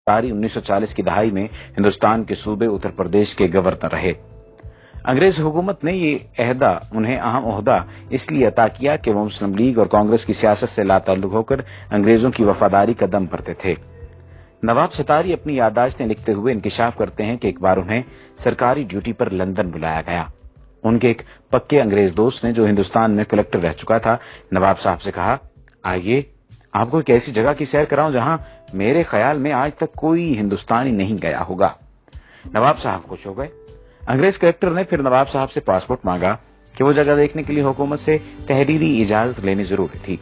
1940 की दहाई में हिंदुस्तान के सूबे उत्तर प्रदेश के गवर्नर रहे। अंग्रेज हुकूमत ने उन्हें अहम ओहदा इसलिए अता किया कि वो मुस्लिम लीग और कांग्रेस की सियासत से लाताल्लुक होकर अंग्रेजों की वफादारी का दम भरते थे। नवाब सतारी अपनी याददाश्तें लिखते हुए इंकिशाफ करते हैं कि एक बार उन्हें सरकारी ड्यूटी पर लंदन बुलाया गया। उनके एक पक्के अंग्रेज दोस्त ने, जो हिंदुस्तान में कलेक्टर रह चुका था, नवाब साहब से कहा, आइए आपको एक ऐसी जगह की सैर कराऊं जहां मेरे ख्याल में आज तक कोई हिंदुस्तानी नहीं गया होगा। नवाब साहब खुश हो गए। अंग्रेज कलेक्टर ने फिर नवाब साहब से पासपोर्ट मांगा कि वो जगह देखने के लिए हुकूमत से तहरीरी इजाजत लेनी जरूरी थी।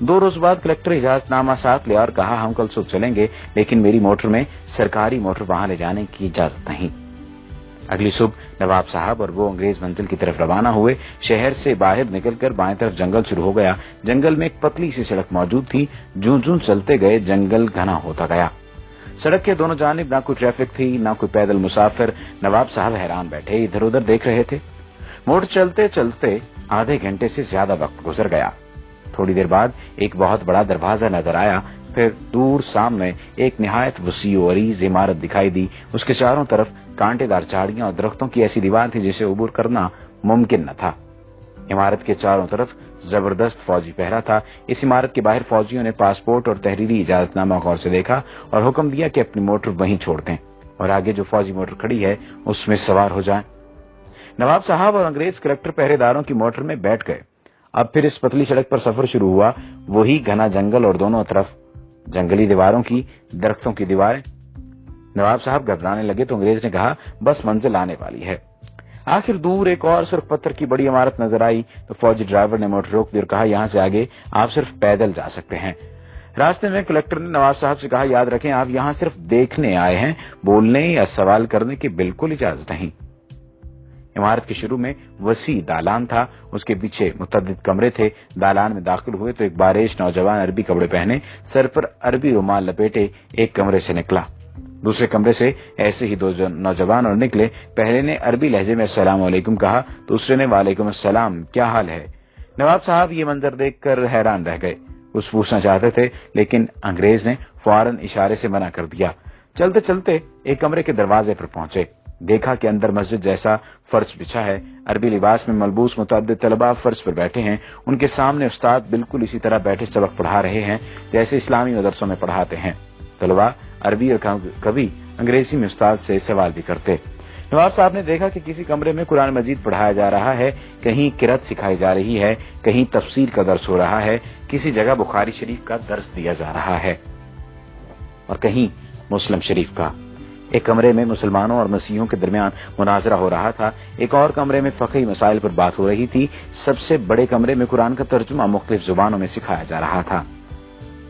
2 रोज बाद कलेक्टर इजाजतनामा साथ ले और कहा, हम कल सुबह चलेंगे, लेकिन मेरी मोटर में सरकारी मोटर वहां ले जाने की इजाजत नहीं। अगली सुबह नवाब साहब और वो अंग्रेज मंजिल की तरफ रवाना हुए। शहर से बाहर निकलकर बाएं तरफ जंगल शुरू हो गया। जंगल में एक पतली सी सड़क मौजूद थी। जूं-जूं चलते गए जंगल घना होता गया। सड़क के दोनों जानिब ना कोई ट्रैफिक थी, ना कोई पैदल मुसाफिर। नवाब साहब हैरान बैठे इधर उधर देख रहे थे। मोटर चलते चलते आधे घंटे से ज्यादा वक्त गुजर गया। थोड़ी देर बाद एक बहुत बड़ा दरवाजा नजर आया। फिर दूर सामने एक निहायत वसी और अरीज इमारत दिखाई दी। उसके चारों तरफ कांटेदार झाड़ियां और दरख्तों की ऐसी दीवार थी जिसे अबूर करना मुमकिन न था। इमारत के चारों तरफ जबरदस्त फौजी पहरा था। इस इमारत के बाहर फौजियों ने पासपोर्ट और तहरीरी इजाजतनामा गौर से देखा और हुक्म दिया कि अपनी मोटर वहीं छोड़ दें और आगे जो फौजी मोटर खड़ी है उसमें सवार हो जाएं। नवाब साहब और अंग्रेज कलेक्टर पहरेदारों की मोटर में बैठ गए। अब फिर इस पतली सड़क पर सफर शुरू हुआ। वही घना जंगल और दोनों तरफ जंगली दीवारों की, दरख्तों की दीवारें। नवाब साहब घबराने लगे तो अंग्रेज ने कहा, बस मंजिल आने वाली है। आखिर दूर एक और सुर्ख पत्थर की बड़ी इमारत नजर आई तो फौजी ड्राइवर ने मोटर रोक दी और कहा, यहां से आगे आप सिर्फ पैदल जा सकते हैं। रास्ते में कलेक्टर ने नवाब साहब से कहा, याद रखें आप यहां सिर्फ देखने आए हैं, बोलने या सवाल करने की बिल्कुल इजाजत नहीं। इमारत के शुरू में वसी दालान था। उसके पीछे मुतअद्दिद कमरे थे। दालान में दाखिल हुए तो एक बारिश नौजवान अरबी कपड़े पहने, सर पर अरबी रुमाल लपेटे एक कमरे से निकला। दूसरे कमरे से ऐसे ही 2 नौजवान और निकले। पहले ने अरबी लहजे में अस्सलाम वालेकुम कहा, दूसरे ने वालेकुम अस्सलाम, क्या हाल है। नवाब साहब ये मंजर देखकर हैरान रह गए। कुछ पूछना चाहते थे लेकिन अंग्रेज ने फौरन इशारे से मना कर दिया। चलते चलते एक कमरे के दरवाजे पर पहुंचे। देखा कि अंदर मस्जिद जैसा फर्श बिछा है। अरबी लिबास में मलबूस मुतअद्दिद तलबा फर्श पर बैठे हैं। उनके सामने उस्ताद बिल्कुल इसी तरह बैठे सबक पढ़ा रहे हैं जैसे इस्लामी मदरसों में पढ़ाते हैं। तलबा अरबी और कभी अंग्रेजी में उस्ताद से सवाल भी करते। नवाब साहब ने देखा कि किसी कमरे में कुरान मजीद पढ़ाया जा रहा है, कहीं किरात सिखाई जा रही है, कहीं तफसीर का दर्स हो रहा है, किसी जगह बुखारी शरीफ का दर्स दिया जा रहा है और कहीं मुस्लिम शरीफ का। एक कमरे में मुसलमानों और मसीहों के दरमियान मुनाजरा हो रहा था। एक और कमरे में फ़क़ही मसाइल पर बात हो रही थी। सबसे बड़े कमरे में कुरान का तर्जुमा मुख्तलिफ जुबानों में सिखाया जा रहा था।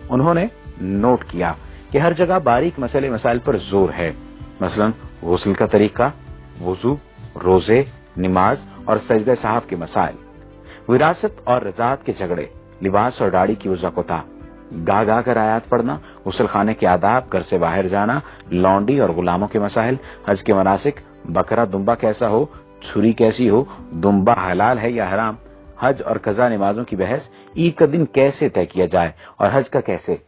उन्होंने नोट किया कि हर जगह बारीक मसले मसाइल पर जोर है, मसलन गुस्ल का तरीका, वुजू, रोजे, नमाज और सजदे साहब के मसाइल, विरासत और रज़ात के झगड़े, लिबास और दाढ़ी की वज़ाक़ता, गा गा कर आयात पढ़ना, गुस्ल खाने के आदाब, घर से बाहर जाना, लौंडी और गुलामों के मसाइल, हज के मनासिक, बकरा दुम्बा कैसा हो, छुरी कैसी हो, दुम्बा हलाल है या हराम, हज और कज़ा नमाजों की बहस, ईद का दिन कैसे तय किया जाए और हज का कैसे,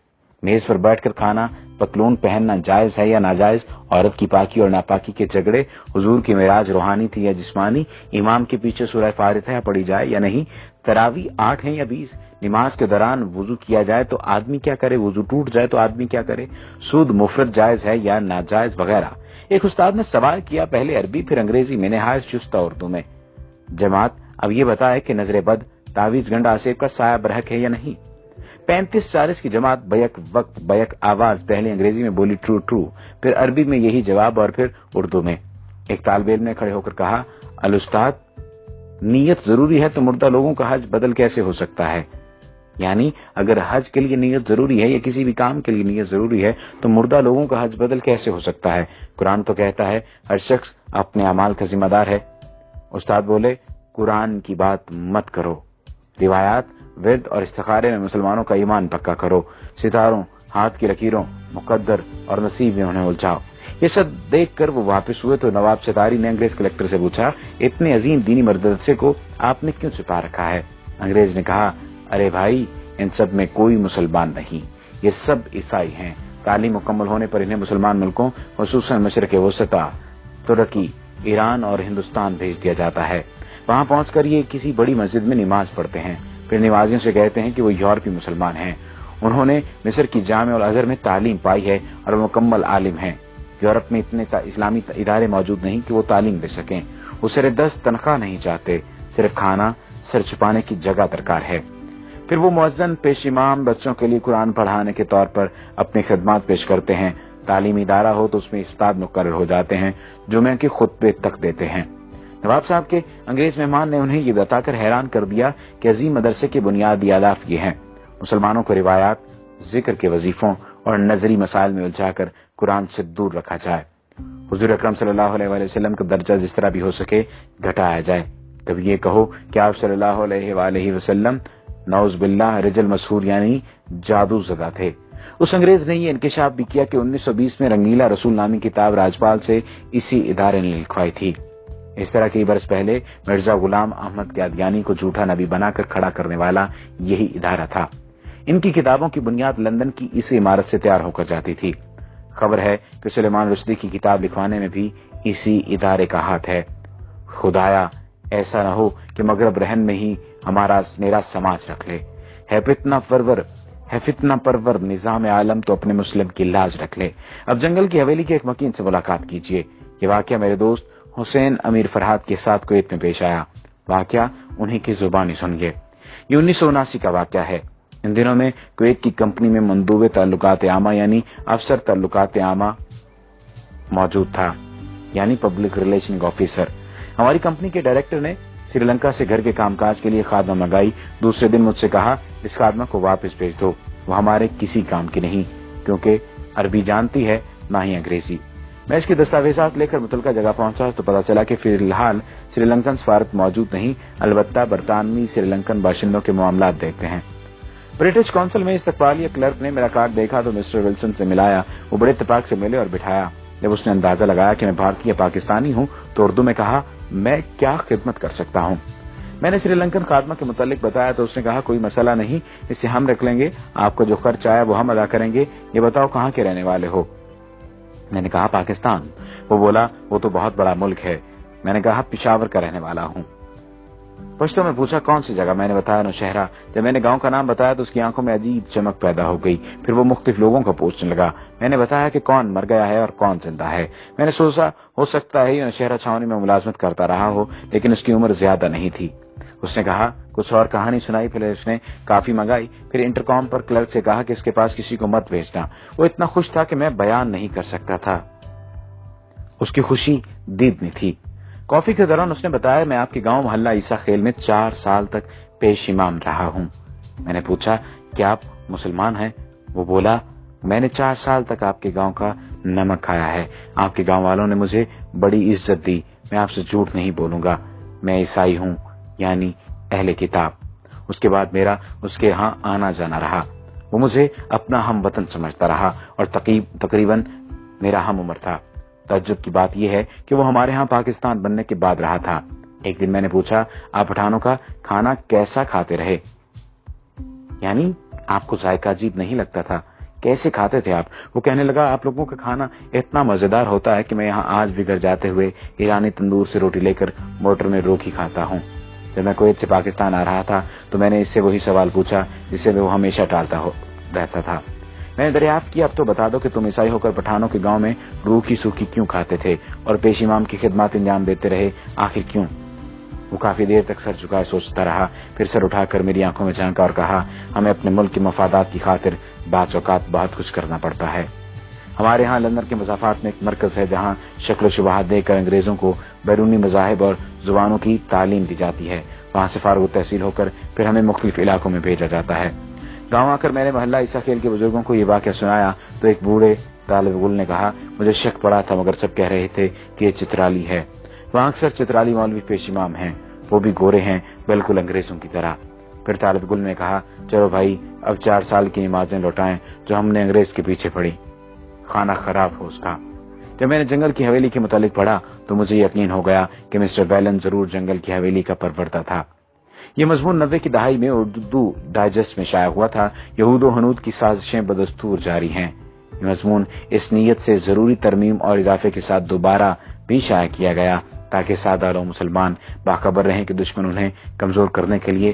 मेज पर बैठकर खाना, पतलून पहनना जायज है या नाजायज, औरत की पाकी और नापाकी के झगड़े, हुजूर की मेराज रूहानी थी या जिस्मानी, इमाम के पीछे सूरह फातिहा पढ़ी जाए या नहीं, तरावी 8 है या 20, नमाज के दौरान वुजू किया जाए तो आदमी क्या करे, वुजू टूट जाए तो आदमी क्या करे, सूद मुफरद जायज है या नाजायज वगैरह। एक उस्ताद ने सवाल किया, पहले अरबी फिर अंग्रेजी में, नहायत शुस्ता उर्दू में। जमात अब ये बताए कि नजर बद, तावीज गंड आसेब का साया बरहक है या नहीं। 35-40 की जमात बैक वक्त बैक आवाज पहले अंग्रेजी में बोली ट्रू ट्रू, फिर अरबी में यही जवाब और फिर उर्दू में। एक तालिब इल्म ने खड़े होकर कहा, अल उस्ताद, नीयत जरूरी है तो मुर्दा लोगों का हज बदल कैसे हो सकता है। यानी अगर हज के लिए नीयत जरूरी है या किसी भी काम के लिए नीयत जरूरी है तो मुर्दा लोगों का हज बदल कैसे हो सकता है। कुरान तो कहता है हर शख्स अपने अमाल का जिम्मेदार है। उस्ताद बोले, कुरान की बात मत करो, रिवायात, विर्द और इस्तिखारे में मुसलमानों का ईमान पक्का करो, सितारों, हाथ की लकीरों, मुकद्दर और नसीब में उन्हें उलझाओ। ये सब देखकर वो वापस हुए तो नवाब सतारी ने अंग्रेज कलेक्टर से पूछा, इतने अजीम दीनी मदरसे को आपने क्यों छुपा रखा है। अंग्रेज ने कहा, अरे भाई, इन सब में कोई मुसलमान नहीं, ये सब ईसाई हैं। तालीम मुकम्मल होने पर इन्हें मुसलमान मुल्कों खुसूसन मशरक़ वसता, तुर्की, ईरान और हिंदुस्तान भेज दिया जाता है। वहां पहुंचकर ये किसी बड़ी मस्जिद में नमाज पढ़ते हैं, फिर नमाजियों से कहते हैं कि वो यूरोपीय मुसलमान हैं। उन्होंने मिस्र की जामे और अजहर में तालीम पाई है और मुकम्मल आलिम हैं। यूरोप में इतने इस्लामी इदारे मौजूद नहीं कि वो तालीम दे सकें। वो सिर्फ 10 तनख्वाह नहीं चाहते, सिर्फ खाना, सर छुपाने की जगह दरकार है। फिर वो मुअज्जिन, पेश इमाम बच्चों के लिए कुरान पढ़ाने के तौर पर अपनी खिदमत पेश करते हैं। तालीमी इदारा हो तो उसमें उस्ताद मुकर्रर हो जाते हैं, जुमे के खुतबे तक देते हैं। नवाब साहब के अंग्रेज मेहमान ने उन्हें ये बताकर हैरान कर दिया कि अजीम मदरसे के बुनियादी आदाफ ये हैं। मुसलमानों को रिवायात, जिक्र के वजीफों और नजरी मसाइल में उलझाकर कुरान से दूर रखा जाए। हुजूर अकरम सल्लल्लाहु अलैहि वसल्लम का दर्जा जिस तरह भी हो सके घटाया जाए। कभी ये कहो कि आप सल्लल्लाहु अलैहि वसल्लम नौज बिल्लाह रिजल मशहूर यानी जादू ज़दा थे। उस अंग्रेज ने ये इंकशाफ भी किया कि 1920 में रंगीला रसूल नामी किताब राजपाल से इसी इदारे ने लिखवाई थी। इस तरह कई बरस पहले मिर्जा गुलाम अहमद कादियानी को झूठा नबी बनाकर खड़ा करने वाला यही इदारा था। इनकी किताबों की बुनियाद लंदन की इसी इमारत से तैयार होकर जाती थी। खबर है कि सुलेमान रुश्दी की किताब लिखवाने में भी इसी इदारे का हाथ है। खुदाया ऐसा न हो कि मगरब रहन में ही हमारा मेरा समाज रख ले। है फितना परवर निजाम आलम तो अपने मुस्लिम की लाज रख ले। अब जंगल की हवेली के एक मकीन से मुलाकात कीजिए। ये वाकया मेरे दोस्त हुसैन अमीर फरहाद के साथ कुवैत में पेश आया। वाकया उन्हीं की जुबानी सुनिए। ये 1979 का वाकया है। इन दिनों में कुवैत की कंपनी में मंदूबे ताल्लुकात आमा यानी अफसर ताल्लुकात आमा मौजूद था, यानी पब्लिक रिलेशन ऑफिसर। हमारी कंपनी के डायरेक्टर ने श्रीलंका से घर के कामकाज के लिए खादमा मंगाई। दूसरे दिन मुझसे कहा, इस खादमा को वापस भेज दो, वो हमारे किसी काम की नहीं, क्योंकि अरबी जानती है ना ही अंग्रेजी। मैं इसके दस्तावेजात लेकर मुतलका जगह पहुंचा तो पता चला कि फिलहाल श्रीलंकन सफारत मौजूद नहीं, अलबत्ता बरतानवी श्रीलंकन बाशिंदों के मामलात देखते हैं। ब्रिटिश कौंसिल में इस्तकबालिया क्लर्क ने मेरा कार्ड देखा तो मिस्टर विल्सन से मिलाया। वो बड़े इत्तेफाक से मिले और बिठाया। जब उसने अंदाजा लगाया कि मैं भारतीय पाकिस्तानी हूँ तो उर्दू में कहा, मैं क्या खिदमत कर सकता हूँ। मैंने श्रीलंकन खादमा के मुतालिक बताया तो उसने कहा, कोई मसला नहीं, इसे हम रख लेंगे, आपको जो खर्च आया वो हम अदा करेंगे। ये बताओ कहाँ के रहने वाले हो। मैंने कहा, पाकिस्तान। वो बोला, वो तो बहुत बड़ा मुल्क है। मैंने कहा, पेशावर का रहने वाला हूँ। पश्तो में पूछा, कौन सी जगह। मैंने बताया, नौशहरा। जब मैंने गांव का नाम बताया तो उसकी आंखों में अजीब चमक पैदा हो गई। फिर वो मुख्तलिफ लोगों को पूछने लगा। मैंने बताया कि कौन मर गया है और कौन जिंदा है। मैंने सोचा हो सकता है ये नौशहरा छावनी में मुलाजमत करता रहा हो, लेकिन उसकी उम्र ज्यादा नहीं थी। उसने कहा, कुछ और कहानी सुनाई। फिर उसने काफी मंगाई। फिर इंटरकॉम पर क्लर्क से कहा कि इसके पास किसी को मत भेजना। वो इतना खुश था कि मैं बयान नहीं कर सकता था। उसकी खुशी दीदनी थी। कॉफी के दौरान उसने बताया, मैं आपके गांव मोहल्ला ईसा खेल में 4 साल तक पेश इमाम रहा हूं। मैंने पूछा, क्या आप मुसलमान हैं? वो बोला, मैंने 4 साल तक आपके गांव का नमक खाया है। आपके गांव वालों ने मुझे बड़ी इज्जत दी। मैं आपसे झूठ नहीं बोलूंगा, मैं ईसाई हूं, यानी अहले किताब। उसके बाद मेरा उसके यहाँ आना जाना रहा। वो मुझे अपना हम वतन समझता रहा और तकरीबन मेरा हम उम्र था। तज्जुब की बात यह है कि वो हमारे यहाँ पाकिस्तान बनने के बाद रहा था। एक दिन मैंने पूछा, आप पठानों का खाना कैसा खाते रहे, यानी आपको जायका अजीब नहीं लगता था, कैसे खाते थे आप? वो कहने लगा, आप लोगों का खाना इतना मजेदार होता है कि मैं यहाँ आज भी घर जाते हुए ईरानी तंदूर से रोटी लेकर मोटर में रोटी खाता हूँ। जब मैं कुवैत से पाकिस्तान आ रहा था तो मैंने इससे वही सवाल पूछा जिसे वो हमेशा टालता रहता था। मैंने दरियाफ्त किया, अब तो बता दो कि तुम ईसाई होकर पठानों के गांव में रूखी सूखी क्यों खाते थे और पेश इमाम की खिदमत अंजाम देते रहे, आखिर क्यों? वो काफी देर तक सर झुकाए सोचता रहा। फिर सर उठाकर मेरी आंखों में झांका और कहा, हमें अपने मुल्क के मफादात की खातिर बात औकात बहुत कुछ करना पड़ता है। हमारे यहाँ लंदन के मज़ाफ़ात में एक मरकज है जहाँ शक्ल शुबहात देकर अंग्रेजों को बैरूनी मज़ाहिब और जुबानों की तालीम दी जाती है। वहाँ से फारुग तहसील होकर फिर हमें मुख्तलिफ इलाकों में भेजा जाता है। गाँव आकर मैंने मोहल्ला ईसा खेल के बुजुर्गों को ये वाक़या सुनाया तो एक बूढ़े तालिब गुल ने कहा, मुझे शक पड़ा था मगर सब कह रहे थे कि ये चित्राली है। वहाँ अक्सर चित्राली मौलवी पेश इमाम हैं, वो भी गोरे हैं, बिल्कुल अंग्रेजों की तरह। फिर तालिब गुल ने कहा, चलो भाई अब 4 साल की नमाजें लौटाएं जो हमने अंग्रेज के पीछे पढ़ी, खाना खराब हो उसका। जब मैंने जंगल की हवेली के मुतालिक पढ़ा तो मुझे यकीन हो गया कि मिस्टर बैलन जरूर जंगल की हवेली का परवरदा था। ये मजमून 90 की दहाई में उर्दू डाइजेस्ट में शाया हुआ था। यहूद व हनूद की साजिशें बदस्तूर जारी हैं। یہ مضمون اس نیت سے ضروری ترمیم اور اضافے کے ساتھ دوبارہ بھی شائع کیا گیا تاکہ سادہ لوگ مسلمان باخبر رہیں کہ دشمن انہیں کمزور کرنے کے لیے